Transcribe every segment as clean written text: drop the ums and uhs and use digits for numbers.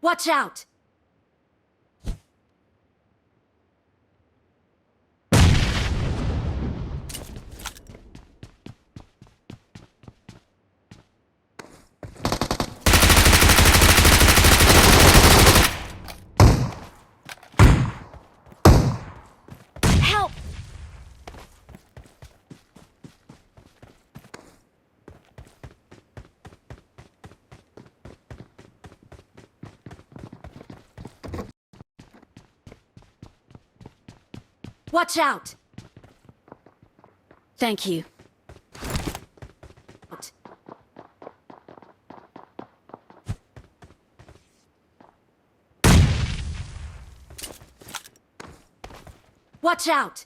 Watch out! Help! Watch out! Thank you. Watch out!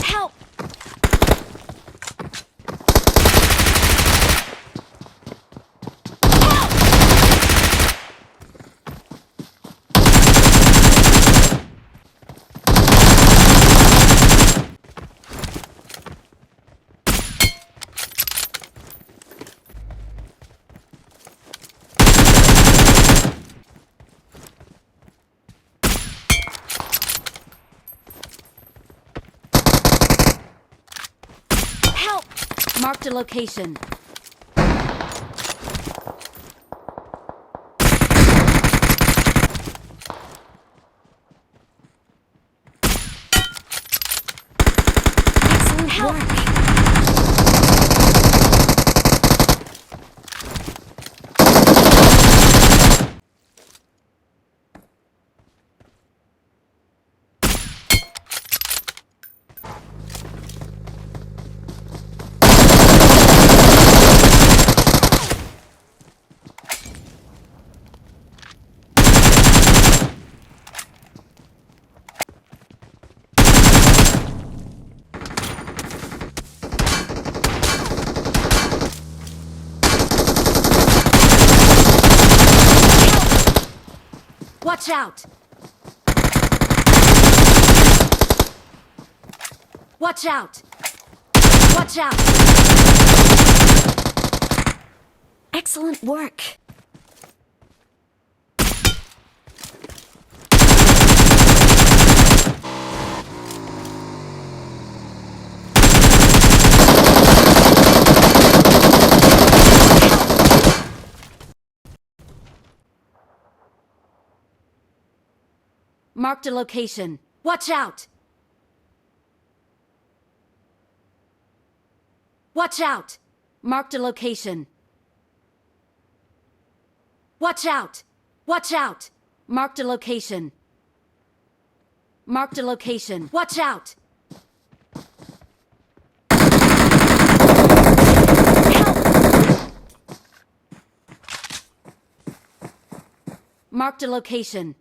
Help! Help! Marked a location. Excellent Help! work. Watch out! Watch out! Watch out! Excellent work. Marked a location. Watch out! Watch out! Marked a location. Watch out! Watch out! Marked a location. Marked a location. Watch out! Help! Marked a location.